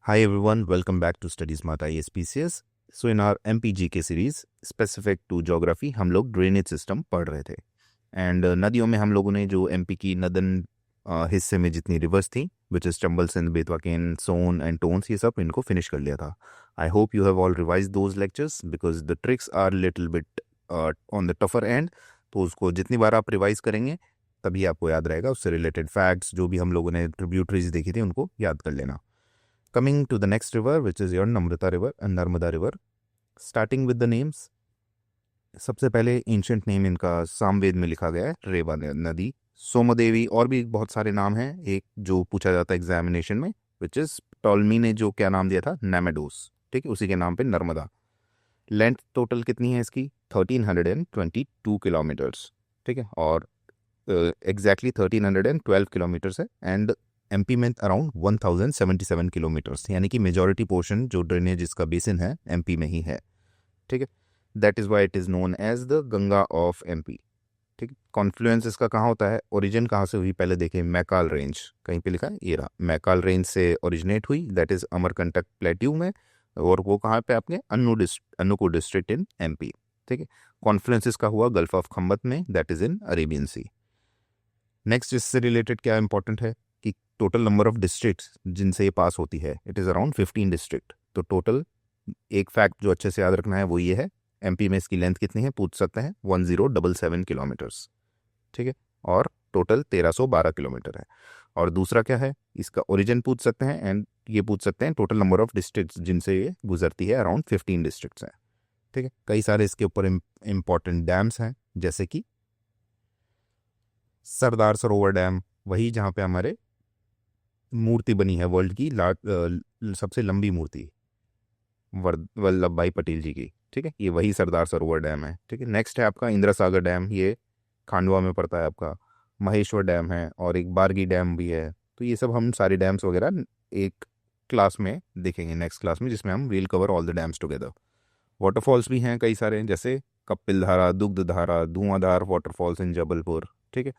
Hi everyone, welcome back to Study Smart ISPCS. So in our MPGK series specific to geography हम लोग drainage system पढ़ रहे थे and नदियों में हम लोगों ने जो एमपी की नदन हिस्से में जितनी रिवर्स थी which is Chambal Sindh Betwa Ken Son and Tons ये सब इनको फिनिश कर लिया था. I hope you have all revise those lectures because the tricks are little bit on the tougher end. तो उसको जितनी बार आप रिवाइज करेंगे तभी आपको याद रहेगा. उससे रिलेटेड फैक्ट्स जो भी हम लोगों ने ट्रिब्यूटरीज देखी थी उनको याद कर लेना. Coming to the next river, which is your Namrata River and Narmada River. Starting with the names. सबसे पहले एंशंट नेम इनका सामवेद में लिखा गया है रेवा नदी. सोमदेवी और भी बहुत सारे नाम हैं. एक जो पूछा जाता है एग्जामिनेशन में विच इज टॉलमी ने जो क्या नाम दिया था नेमेडोस. ठीक है, उसी के नाम पे नर्मदा. लेंथ टोटल कितनी है इसकी 1322 किलोमीटर्स. ठीक है, और एग्जैक्टली 1312 किलोमीटर्स है एंड एमपी में अराउंड 1077 किलोमीटर्स, यानी कि मेजॉरिटी पोर्शन जो ड्रेनेज इसका बेसिन है एमपी में ही है. ठीक है, that is why it is known as the Ganga of MP. ठीक है, कॉन्फ्लुएंस इसका कहाँ होता है, ओरिजिन कहाँ से हुई पहले देखें. मैकाल रेंज कहीं पे लिखा है, ये रहा. मैकाल रेंज से ओरिजिनेट हुई, दैट इज़ अमरकंटक प्लेट्यू में, और वो कहाँ पे आपने अन्नूपुर डिस्ट्रिक्ट इन एमपी. ठीक है, कॉन्फ्लुएंस इसका हुआ गल्फ ऑफ खम्बत में, that is in Arabian sea. Next इससे रिलेटेड क्या इंपॉर्टेंट है कि टोटल नंबर ऑफ डिस्ट्रिक्ट्स जिनसे ये पास होती है इट इज़ अराउंड 15 डिस्ट्रिक्ट. तो टोटल एक फैक्ट जो अच्छे से याद रखना है वो ये है, एमपी में इसकी लेंथ कितनी है पूछ सकते हैं, 1077 किलोमीटर्स. ठीक है, और टोटल 1312 किलोमीटर है. और दूसरा क्या है, इसका ओरिजिन पूछ सकते हैं एंड ये पूछ सकते हैं टोटल नंबर ऑफ डिस्ट्रिक्ट्स जिनसे ये गुजरती है, अराउंड 15 डिस्ट्रिक्ट्स हैं. ठीक है, कई सारे इसके ऊपर इम्पॉर्टेंट डैम्स हैं जैसे कि सरदार सरोवर डैम, वही जहाँ पे हमारे मूर्ति बनी है वर्ल्ड की सबसे लंबी मूर्ति वल्लभ भाई पटेल जी की. ठीक है, ये वही सरदार सरोवर डैम है. ठीक है, नेक्स्ट है आपका इंदिरा सागर डैम, ये खांडवा में पड़ता है आपका. महेश्वर डैम है और एक बारगी डैम भी है. तो ये सब हम सारे डैम्स वगैरह एक क्लास में देखेंगे, नेक्स्ट क्लास में, जिसमें हम will cover all the dams together. Waterfalls भी हैं कई सारे, जैसे कपिल धारा, दुग्ध धारा, धुआंधार वाटरफॉल्स इन जबलपुर. ठीक है,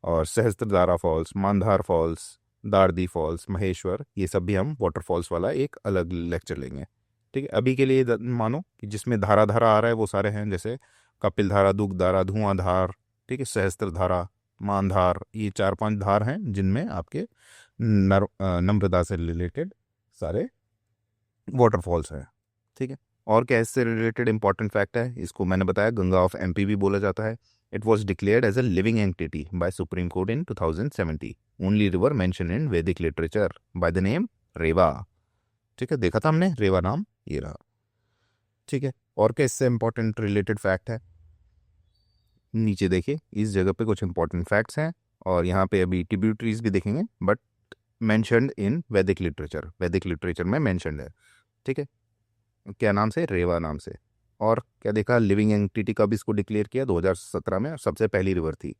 और Sahastradhara falls, Mandhar falls, Dardi falls, Maheshwar, ये सब भी हम वाटरफॉल्स वाला एक अलग लेक्चर लेंगे. ठीक है, अभी के लिए मानो कि जिसमें धारा धारा आ रहा है वो सारे हैं, जैसे कपिल धारा, दुग्ध धारा, धुआंधार, ठीक है, सहस्त्रधारा, मानधार, ये 4-5 धार हैं जिनमें आपके नर्मदा से रिलेटेड सारे वाटरफॉल्स हैं. ठीक है, और क्या इससे रिलेटेड इंपॉर्टेंट फैक्ट है, इसको मैंने बताया गंगा ऑफ एमपी भी बोला जाता है. It was declared as a living entity by Supreme Court in 2070. Only river mentioned in Vedic literature by the name रेवा. ठीक है, देखा था हमने रेवा नाम, ये रहा. ठीक है, और क्या इससे इंपॉर्टेंट रिलेटेड फैक्ट है, नीचे देखिए, इस जगह पे कुछ इंपॉर्टेंट फैक्ट्स हैं और यहाँ पे अभी ट्रिब्यूटरीज भी देखेंगे बट मैंशनड इन वैदिक लिटरेचर में मैंशनड है. ठीक है, क्या नाम से, रेवा नाम से. और क्या देखा, लिविंग एंटिटी कब इसको डिक्लेयर किया, 2017 में. सबसे पहली रिवर थी,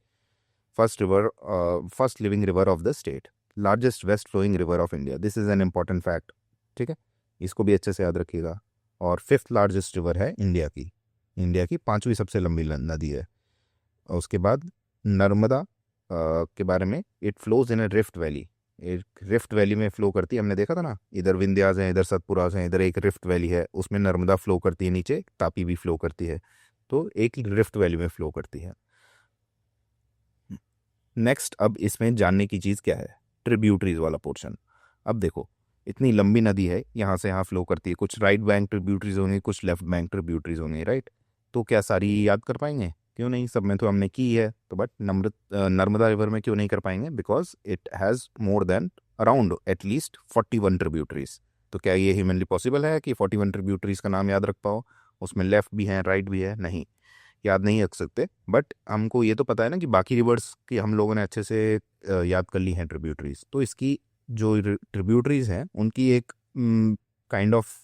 first living river of the state, largest west flowing river of India. This is an important fact. ठीक है, इसको भी अच्छे से याद रखिएगा. और 5th लार्जेस्ट रिवर है इंडिया की 5वीं सबसे लंबी नदी है. और उसके बाद नर्मदा के बारे में, it flows in A rift valley. एक रिफ्ट वैली में फ्लो करती है, हमने देखा था ना, इधर विंध्यास हैं, इधर सतपुरास हैं, इधर एक रिफ्ट वैली है, उसमें नर्मदा फ्लो करती है, नीचे तापी भी फ्लो करती है. तो एक रिफ्ट वैली में फ्लो करती है. नेक्स्ट, अब इसमें जानने की चीज़ क्या है, ट्रिब्यूटरीज वाला पोर्शन. अब देखो, इतनी लंबी नदी है, यहाँ से यहाँ फ्लो करती है, कुछ राइट बैंक ट्रिब्यूटरीज होंगे, कुछ लेफ्ट बैंक ट्रिब्यूटरीज होंगे, राइट. तो क्या सारी याद कर पाएंगे, क्यों नहीं, सब में तो हमने की है. तो बट नर्मदा रिवर में क्यों नहीं कर पाएंगे, because it has more than around at least 41 tributaries. तो क्या ये ह्यूमनली पॉसिबल है कि 41 ट्रिब्यूटरीज का नाम याद रख पाओ, उसमें लेफ्ट भी हैं राइट भी है, नहीं, याद नहीं रख सकते. बट हमको ये तो पता है ना कि बाकी रिवर्स की हम लोगों ने अच्छे से याद कर ली हैं ट्रिब्यूटरीज. तो इसकी जो ट्रिब्यूटरीज हैं उनकी एक काइंड ऑफ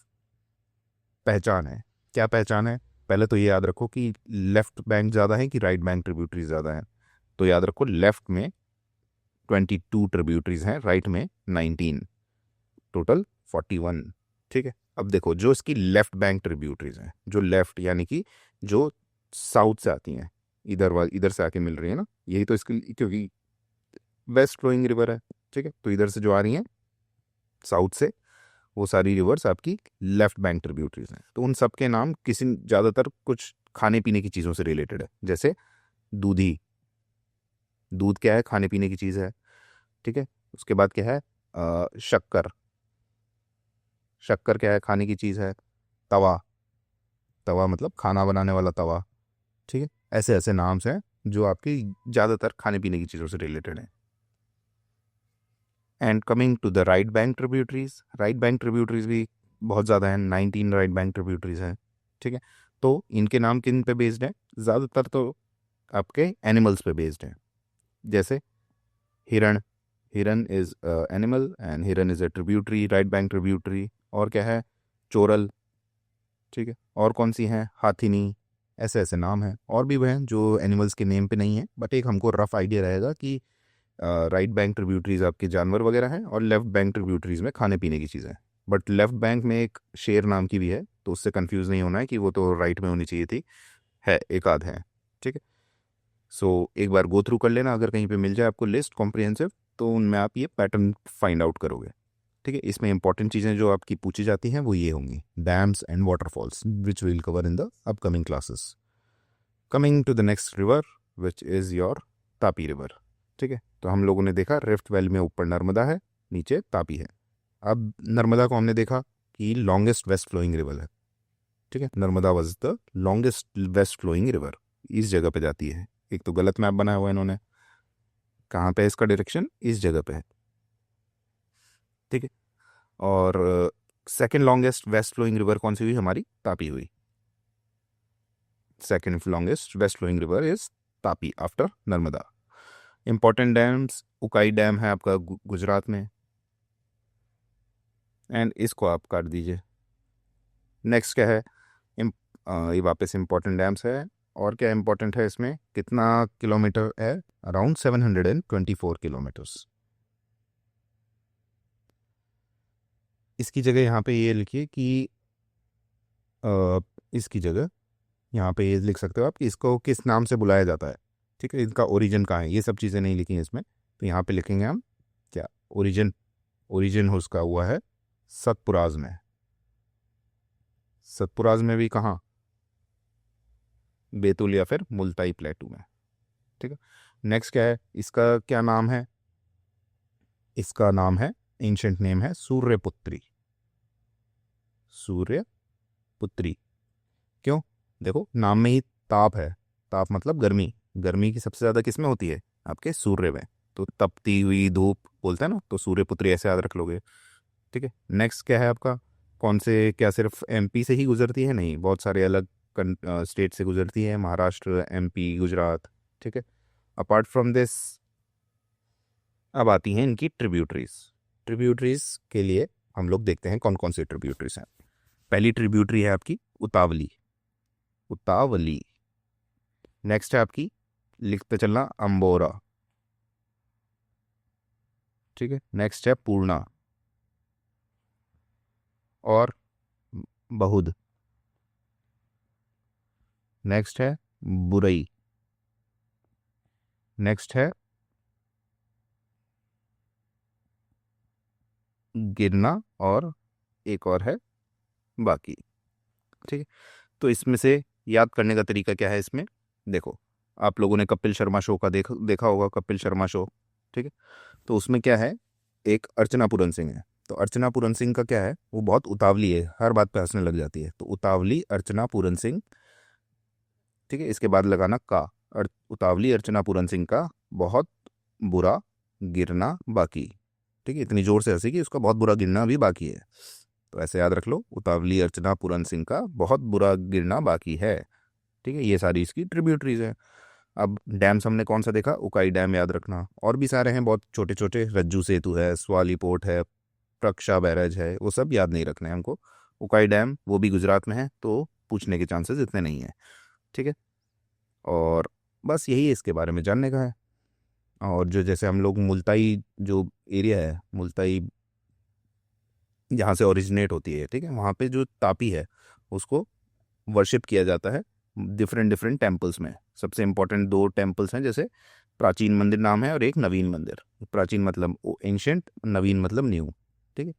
पहचान है. क्या पहचान है, पहले तो ये याद रखो कि लेफ्ट बैंक ज़्यादा है कि राइट बैंक ट्रिब्यूटरीज ज़्यादा हैं. तो याद रखो, लेफ्ट में 22 ट्रिब्यूटरीज हैं, राइट में 19, टोटल 41. ठीक है, अब देखो, जो इसकी लेफ्ट बैंक ट्रिब्यूटरीज हैं, जो लेफ्ट यानी कि जो साउथ से आती हैं, इधर से आके मिल रही है ना, यही तो इसकी, क्योंकि वेस्ट फ्लोइंग रिवर है. ठीक है, तो इधर से जो आ रही हैं साउथ से, वो सारी रिवर्स आपकी लेफ्ट बैंक ट्रिब्यूटरीज हैं। तो उन सब के नाम किसी ज़्यादातर कुछ खाने पीने की चीज़ों से रिलेटेड है, जैसे दूधी, दूध क्या है, खाने पीने की चीज़ है, ठीक है। उसके बाद क्या है, शक्कर, शक्कर क्या है, खाने की चीज़ है। तवा, तवा मतलब खाना बनाने वाला तवा, ठीक है। ऐसे ऐसे नाम्स हैं जो आपकी ज़्यादातर खाने पीने की चीज़ों से रिलेटेड हैं। And coming to the right bank tributaries, right bank tributaries भी बहुत ज़्यादा हैं, 19 राइट बैंक ट्रिब्यूटरीज हैं, ठीक है। तो इनके नाम किन पे बेस्ड हैं, ज़्यादातर तो आपके एनिमल्स पे बेस्ड हैं, जैसे हिरण, हिरन इज एनिमल एंड हिरन is a tributary, right bank tributary. और क्या है, चोरल, ठीक है। और कौन सी हैं, हाथिनी, ऐसे ऐसे नाम हैं। और भी वह हैं जो एनिमल्स के नेम पे नहीं है, बट एक हमको रफ आइडिया रहेगा कि राइट बैंक ट्रिब्यूटरीज आपके जानवर वगैरह हैं और लेफ्ट बैंक ट्रिब्यूटरीज में खाने पीने की चीज़ें। बट लेफ्ट बैंक में एक शेर नाम की भी है, तो उससे कंफ्यूज नहीं होना है कि वो तो राइट में होनी चाहिए थी, है एक आध है, ठीक है। सो एक बार गो थ्रू कर लेना, अगर कहीं पे मिल जाए आपको लिस्ट कॉम्प्रिहेंसिव, तो उनमें आप ये पैटर्न फाइंड आउट करोगे, ठीक है। इसमें इंपॉर्टेंट चीज़ें जो आपकी पूछी जाती हैं वो ये होंगी, dams and waterfalls, which will cover in the upcoming classes. Coming to the next river which is your Tapi river, ठीक है। तो हम लोगों ने देखा रिफ्ट वैली में ऊपर नर्मदा है, नीचे तापी है। अब नर्मदा को हमने देखा कि लॉन्गेस्ट वेस्ट फ्लोइंग रिवर है, ठीक है। Narmada was the longest west flowing river, इस जगह पे जाती है। एक तो गलत मैप बनाया हुआ है इन्होंने, कहाँ पे है इसका डायरेक्शन, इस जगह पे है, ठीक है। और second longest west flowing river कौन सी हुई, हमारी तापी हुई। Second longest west flowing river is Tapi after Narmada. Important dams, Ukai dam है आपका गुजरात में, एंड इसको आप काट दीजिए। नेक्स्ट क्या है, ये वापस इंपॉर्टेंट डैम्स है। और क्या इंपॉर्टेंट है इसमें, कितना किलोमीटर है, अराउंड 724 किलोमीटर्स। इसकी जगह यहाँ पे ये लिखिए कि इसकी जगह यहाँ पे ये लिख सकते हो आप कि इसको किस नाम से बुलाया जाता है, ठीक है। इनका ओरिजिन कहाँ है, ये सब चीज़ें नहीं लिखी हैं इसमें, तो यहाँ पे लिखेंगे हम क्या, ओरिजिन, ओरिजिन उसका हुआ है सतपुराज में। सतपुराज में भी कहाँ, बैतूल या फिर मुल्ताई प्लेटू में, ठीक है। नेक्स्ट क्या है, इसका क्या नाम है, इसका नाम है, एंशंट नेम है सूर्यपुत्री, सूर्यपुत्री। क्यों, देखो नाम में ही ताप है, ताप मतलब गर्मी, गर्मी की सबसे ज़्यादा किस में होती है, आपके सूर्य में। तो तपती हुई धूप बोलते हैं ना, तो सूर्यपुत्री ऐसे याद रख लोगे, ठीक है। नेक्स्ट क्या है आपका, कौन से, क्या सिर्फ एमपी से ही गुजरती है, नहीं, बहुत सारे अलग स्टेट से गुजरती है, महाराष्ट्र, एमपी, गुजरात, ठीक है। अपार्ट फ्रॉम दिस अब आती हैं इनकी ट्रिब्यूटरीज। ट्रिब्यूटरीज के लिए हम लोग देखते हैं कौन कौन सी ट्रिब्यूटरीज हैं। पहली ट्रिब्यूटरी है आपकी उतावली, उतावली। नेक्स्ट है आपकी, लिखते चलना, अंबोरा, ठीक है। नेक्स्ट है पूर्णा और बहुध। नेक्स्ट है बुरई। नेक्स्ट है गिरना, और एक और है बाकी, ठीक है। तो इसमें से याद करने का तरीका क्या है, इसमें देखो, आप लोगों ने कपिल शर्मा शो का देखा होगा, कपिल शर्मा शो, ठीक है। तो उसमें क्या है, एक अर्चना पूरन सिंह है, तो अर्चना पूरन सिंह का क्या है, वो बहुत उतावली है, हर बात पे हंसने लग जाती है, तो उतावली अर्चना पूरन सिंह, ठीक है। इसके बाद लगाना का, उतावली अर्चना पूरन सिंह का बहुत बुरा गिरना बाकी, ठीक है। इतनी जोर से हंसी कि उसका बहुत बुरा गिरना भी बाकी है, तो ऐसे याद रख लो, उतावली अर्चना पूरन सिंह का बहुत बुरा गिरना बाकी है, ठीक है। ये सारी इसकी ट्रिब्यूटरीज है। अब डैम्स हमने कौन सा देखा, उकाई डैम याद रखना, और भी सारे हैं बहुत छोटे छोटे, रज्जू सेतु है, स्वाली पोर्ट है, प्रक्षा बैराज है, वो सब याद नहीं रखने हैं हमको। उकाई डैम वो भी गुजरात में है, तो पूछने के चांसेस इतने नहीं हैं, ठीक है। और बस यही इसके बारे में जानने का है। और जो जैसे हम लोग मुल्ताई जो एरिया है, मुल्ताई जहाँ से ओरिजिनेट होती है, ठीक है, वहाँ पे जो तापी है उसको वर्शिप किया जाता है डिफरेंट डिफरेंट टेम्पल्स में। सबसे इंपॉर्टेंट दो टेम्पल्स हैं, जैसे प्राचीन मंदिर नाम है और एक नवीन मंदिर। प्राचीन मतलब एंशंट, नवीन मतलब न्यू, ठीक है।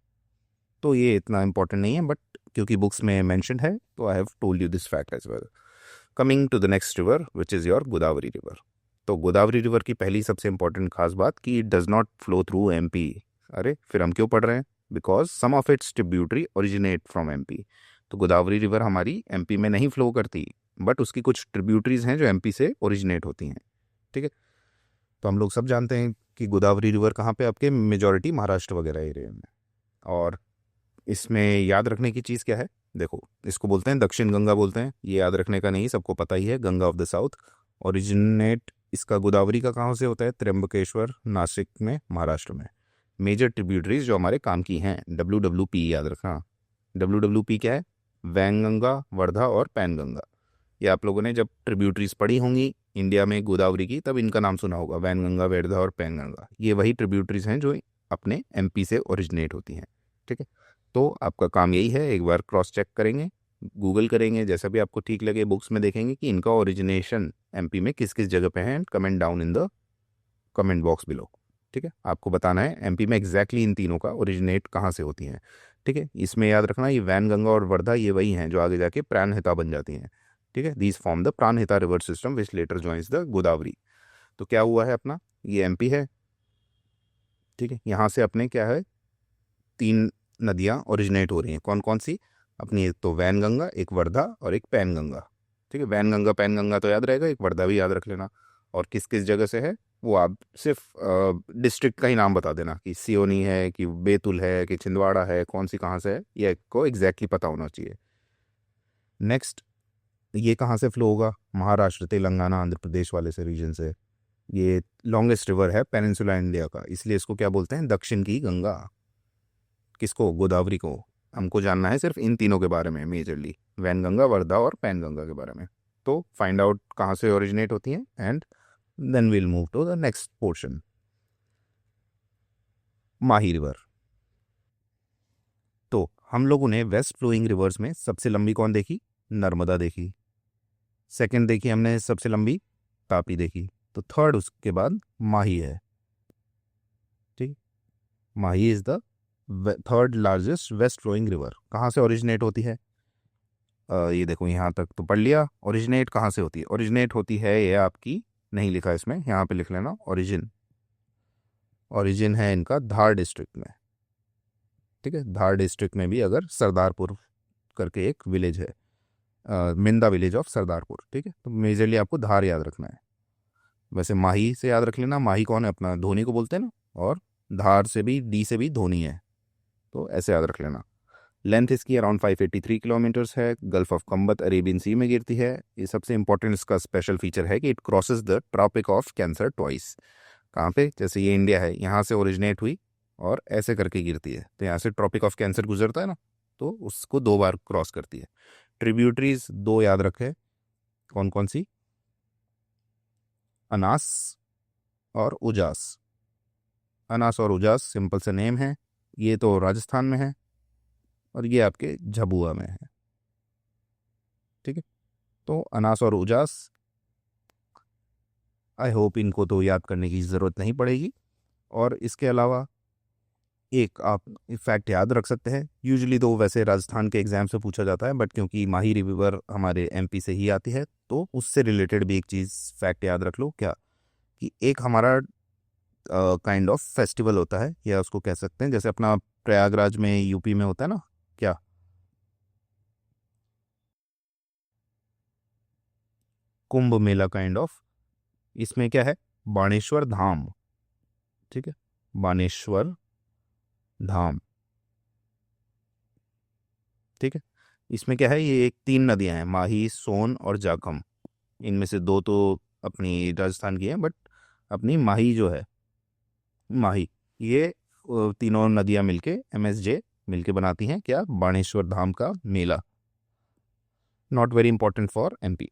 तो ये इतना इम्पोर्टेंट नहीं है, बट क्योंकि बुक्स में मैंशन है तो I have told you this fact as well. Coming to the next river which is your Godavari river. तो गोदावरी रिवर की पहली सबसे इंपॉर्टेंट खास बात कि it does not flow through MP. अरे फिर हम क्यों पढ़ रहे हैं? Because some of its tributary originate from MP. तो गोदावरी रिवर हमारी एमपी में नहीं फ्लो करती, बट उसकी कुछ ट्रिब्यूटरीज हैं जो एमपी से ओरिजिनेट होती हैं। ठीक है, तो हम लोग सब जानते हैं कि गोदावरी रिवर कहाँ पे, आपके मेजॉरिटी महाराष्ट्र वगैरह एरिया में। और इसमें याद रखने की चीज़ क्या है? देखो, इसको बोलते हैं दक्षिण गंगा बोलते हैं, ये याद रखने का नहीं, सबको पता ही है, Ganga of the south. Originate इसका गोदावरी का कहाँ से होता है? त्र्यंबकेश्वर, नासिक में, महाराष्ट्र में। मेजर ट्रिब्यूटरीज जो हमारे काम की हैं, WWP याद रखना। WWP क्या है? वैनगंगा, वर्धा और पैनगंगा। ये आप लोगों ने जब ट्रिब्यूटरीज पढ़ी होंगी इंडिया में गोदावरी की, तब इनका नाम सुना होगा, वैनगंगा, वर्धा और पैनगंगा। ये वही ट्रिब्यूटरीज हैं जो अपने एमपी से ओरिजिनेट होती हैं। ठीक है, तो आपका काम यही है, एक बार क्रॉस चेक करेंगे, गूगल करेंगे, जैसा भी आपको ठीक लगे, बुक्स में देखेंगे कि इनका ओरिजिनेशन एमपी में किस किस जगह पे है, and comment down in the comment box below. ठीक है, आपको बताना है एमपी में एग्जैक्टली इन तीनों का ओरिजिनेट कहाँ से होती हैं। ठीक है, इसमें याद रखना, ये वैनगंगा और वर्धा ये वही हैं जो आगे जाके प्राणहिता बन जाती हैं। ठीक है, these form the Pranhita river system which later joins the Godavari. तो क्या हुआ है अपना, ये एमपी है। ठीक है, यहाँ से अपने क्या है, 3 नदियाँ ओरिजिनेट हो रही हैं। कौन कौन सी? अपनी एक तो वैनगंगा, एक वर्धा और एक पैनगंगा। ठीक है, वैनगंगा पैनगंगा तो याद रहेगा, एक वर्धा भी याद रख लेना। और किस किस जगह से है वो आप सिर्फ डिस्ट्रिक्ट का ही नाम बता देना, कि सियोनी है, कि बैतूल है, कि छिंदवाड़ा है, कौन सी कहाँ से है, ये को एग्जैक्टली पता होना चाहिए। नेक्स्ट, ये कहाँ से फ्लो होगा? महाराष्ट्र, तेलंगाना, आंध्र प्रदेश वाले से रीजन से। ये लॉन्गेस्ट रिवर है पेनिनसुला इंडिया का, इसलिए इसको क्या बोलते हैं? दक्षिण की गंगा। किसको? गोदावरी को। हमको जानना है सिर्फ इन तीनों के बारे में मेजरली, वैनगंगा, वर्धा और पैनगंगा के बारे में। तो फाइंड आउट कहाँ से ओरिजिनेट होती हैं, and then will move to the next portion, Mahi river. तो हम लोगों ने वेस्ट फ्लोइंग रिवर्स में सबसे लंबी कौन देखी? नर्मदा देखी। सेकंड देखी हमने सबसे लंबी, तापी देखी। तो थर्ड उसके बाद माही है। ठीक, Mahi is the third largest west flowing river. कहाँ से ओरिजिनेट होती है? ये देखो, यहाँ तक तो पढ़ लिया। ओरिजिनेट कहाँ से होती है? ओरिजिनेट होती है, ये आपकी नहीं लिखा इसमें, यहाँ पे लिख लेना ओरिजिन। ओरिजिन है इनका धार डिस्ट्रिक्ट में। ठीक है, धार डिस्ट्रिक्ट में भी अगर सरदारपुर करके एक विलेज है, मिंदा विलेज ऑफ सरदारपुर। ठीक है, तो मेजरली आपको धार याद रखना है। वैसे माही से याद रख लेना, माही कौन है? अपना धोनी को बोलते हैं ना, और धार से भी, डी से भी धोनी है, तो ऐसे याद रख लेना। लेंथ इसकी अराउंड 583 किलोमीटर्स है। गल्फ ऑफ कंबत अरेबियन सी में गिरती है। ये सबसे इंपॉर्टेंट इसका स्पेशल फीचर है कि it crosses the tropic of cancer twice. कहाँ पे? जैसे ये इंडिया है, यहाँ से ओरिजिनेट हुई और ऐसे करके गिरती है, तो यहाँ से ट्रॉपिक ऑफ कैंसर गुजरता है ना, तो उसको 2 बार क्रॉस करती है। ट्रिब्यूटरीज 2 याद रखे, कौन कौन सी? अनास और उजास। अनास और उजास सिंपल से नेम है, ये तो राजस्थान में है और ये आपके झाबुआ में है। ठीक है, तो अनास और उजास, आई होप इनको तो याद करने की ज़रूरत नहीं पड़ेगी। और इसके अलावा एक आप फैक्ट याद रख सकते हैं, यूजुअली तो वैसे राजस्थान के एग्जाम से पूछा जाता है, बट क्योंकि माही रिवर हमारे एमपी से ही आती है, तो उससे रिलेटेड भी एक चीज़ फैक्ट याद रख लो। क्या? कि एक हमारा काइंड ऑफ फेस्टिवल होता है, या उसको कह सकते हैं जैसे अपना प्रयागराज में, यूपी में होता है ना, क्या? Kumbh Mela kind of. इसमें क्या है? बाणेश्वर धाम। ठीक है, बाणेश्वर धाम। ठीक है, इसमें क्या है, ये एक 3 नदियां हैं, माही, सोन और जाखम। इनमें से 2 तो अपनी राजस्थान की हैं, बट अपनी माही जो है, माही, ये तीनों नदियां मिलके, MSJ मिलके बनाती हैं क्या? बाणेश्वर धाम का मेला। Not very important for MP.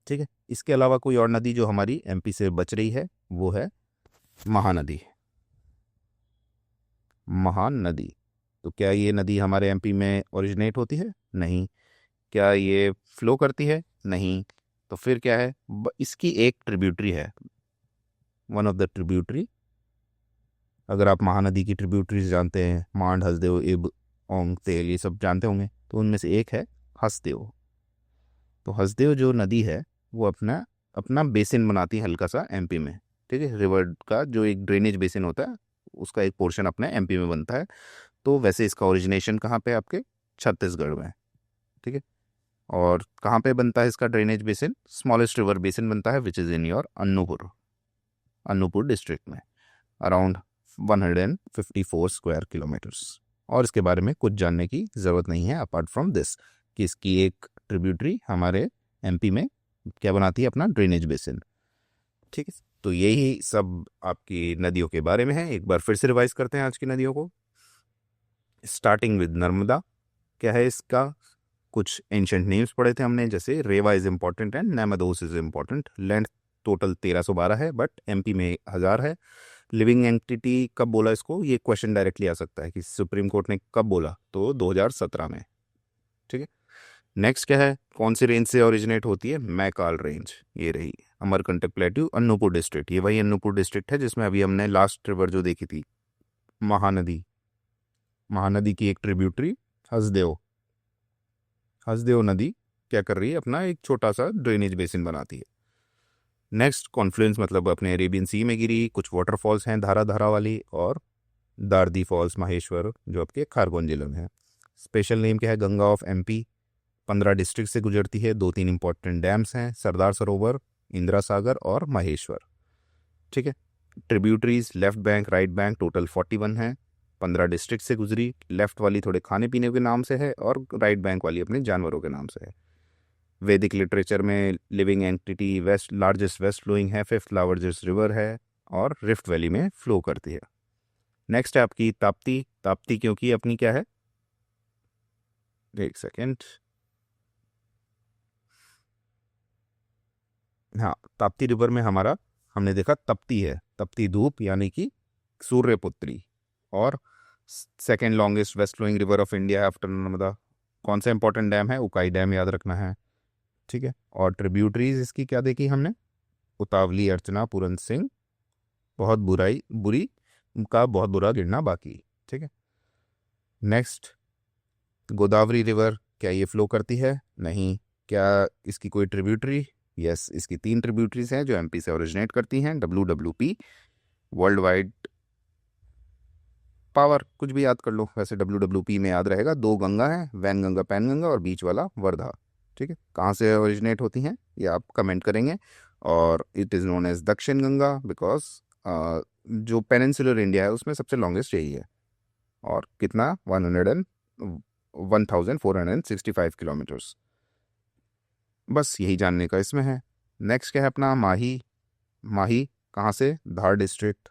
ठीक है, इसके अलावा कोई और नदी जो हमारी एमपी से बच रही है, वो है महानदी। महानदी, तो क्या ये नदी हमारे एमपी में ओरिजिनेट होती है? नहीं। क्या ये फ्लो करती है? नहीं। तो फिर क्या है? इसकी एक ट्रिब्यूटरी है, वन ऑफ द ट्रिब्यूटरी अगर आप महानदी की ट्रिब्यूटरीज जानते हैं, मांड, हसदेव, इब, ओंग, तेल, ये सब जानते होंगे, तो उनमें से एक है हसदेव। तो हसदेव जो नदी है वो अपना अपना बेसिन बनाती है हल्का सा एमपी में। ठीक है, रिवर का जो एक ड्रेनेज बेसिन होता है उसका एक पोर्शन अपने एमपी में बनता है। तो वैसे इसका ओरिजिनेशन कहाँ पे है आपके छत्तीसगढ़ में। ठीक है, और कहाँ पे बनता है इसका drainage basin, smallest river basin बनता है which is in your Anuppur district में, अराउंड 154 स्क्वायर किलोमीटर्स। और इसके बारे में कुछ जानने की ज़रूरत नहीं है अपार्ट फ्रॉम दिस कि इसकी एक ट्रिब्यूटरी हमारे एमपी में क्या बनाती है, अपना ड्रेनेज बेसिन। ठीक है, तो यही सब आपकी नदियों के बारे में है। एक बार फिर से रिवाइज करते हैं आज की नदियों को, स्टार्टिंग विद नर्मदा। क्या है इसका, कुछ एंशंट नेम्स पढ़े थे हमने, जैसे रेवा इज इंपॉर्टेंट एंड नैमदोस इज इंपॉर्टेंट। लेंथ टोटल 1312 है, बट एमपी में 1000 है। लिविंग एंटिटी कब बोला इसको, ये क्वेश्चन डायरेक्टली आ सकता है कि सुप्रीम कोर्ट ने कब बोला, तो 2017 में। ठीक है, नेक्स्ट क्या है, कौन सी रेंज से ओरिजिनेट होती है, मैकाल रेंज, ये रही अमरकंटक प्लेट्यू, अन्नूपुर डिस्ट्रिक्ट। ये वही अन्नूपुर डिस्ट्रिक्ट है जिसमें अभी हमने लास्ट रिवर जो देखी थी, महानदी, महानदी की एक ट्रिब्यूटरी हसदेव। हसदेव नदी क्या कर रही है, अपना एक छोटा सा ड्रेनेज बेसिन बनाती है। नेक्स्ट कॉन्फ्लुएंस मतलब अपने अरेबियन सी में गिरी। कुछ वाटरफॉल्स हैं धारा धारा वाली, और दारदी फॉल्स, माहेश्वर, जो आपके खारगोन जिले में है। स्पेशल नेम क्या है, गंगा ऑफ एमपी, 15 डिस्ट्रिक्ट से गुजरती है। 2-3 इंपॉर्टेंट डैम्स हैं, सरदार सरोवर, इंदिरा सागर और माहेश्वर। ठीक है, tributaries left bank, right bank, total 41 है। 15 डिस्ट्रिक्ट से गुजरी। लेफ्ट वाली थोड़े खाने पीने के नाम से है, और राइट बैंक वाली अपने जानवरों के नाम से है। वैदिक लिटरेचर में living entity west, largest west flowing है, 5th लार्जेस्ट रिवर है, और रिफ्ट वैली में फ्लो करती है। नेक्स्ट है आपकी ताप्ती। ताप्ती क्योंकि अपनी क्या है, एक सेकेंड, हाँ, ताप्ती रिवर में हमारा हमने देखा तप्ती है, तप्ती धूप यानी कि सूर्यपुत्री। और second longest west flowing river of India after Narmada. कौन सा इंपॉर्टेंट डैम है, उकाई डैम, याद रखना है। ठीक है, और ट्रिब्यूटरीज इसकी क्या देखी हमने, उतावली, अर्चना, पूरन सिंह, बहुत बुरी का बहुत बुरा गिरना बाकी। ठीक है, नेक्स्ट गोदावरी रिवर, क्या ये फ्लो करती है, नहीं। क्या इसकी कोई ट्रिब्यूटरी, यस, इसकी 3 ट्रिब्यूटरीज हैं जो एमपी से ओरिजिनेट करती हैं। WWP, वर्ल्ड वाइड पावर, कुछ भी याद कर लो, वैसे WWP में याद रहेगा। 2 गंगा हैं, वैन गंगा, पैन गंगा, और बीच वाला वर्धा। ठीक है, कहाँ से ओरिजिनेट होती हैं ये आप कमेंट करेंगे। और इट इज़ नोन एज दक्षिण गंगा बिकॉज जो पेनिनसुलर इंडिया है उसमें सबसे लॉन्गेस्ट यही है। और कितना, 1465 किलोमीटर्स। बस यही जानने का इसमें है। नेक्स्ट क्या है अपना माही। माही कहाँ से, धार डिस्ट्रिक्ट,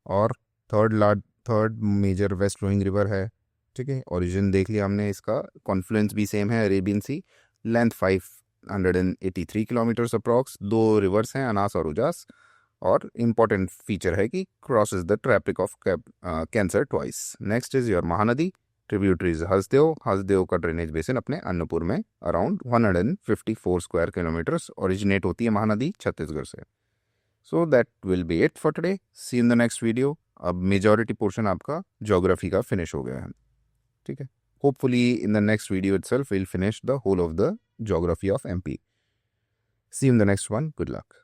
और third major west flowing river है। ठीक है, ओरिजिन देख लिया हमने, इसका कॉन्फ्लुएंस भी सेम है, Arabian sea. Length 583 kilometres approx. 2 rivers हैं, अनास और उजास। और इम्पॉर्टेंट फीचर है कि cross is the tropic of cancer twice. Next is your Mahanadi, tributaries Hasdeo. Hasdeo का ड्रेनेज बेसिन अपने अन्नूपुर में, अराउंड 154 स्क्वायर किलोमीटर्स। ओरिजिनेट होती है महानदी छत्तीसगढ़ से। So that will be it for today, see in the next video. अब majority portion आपका geography का finish हो गया है। ठीक है, hopefully in the next video itself will finish the whole of the geography of MP. See in the next one, good luck.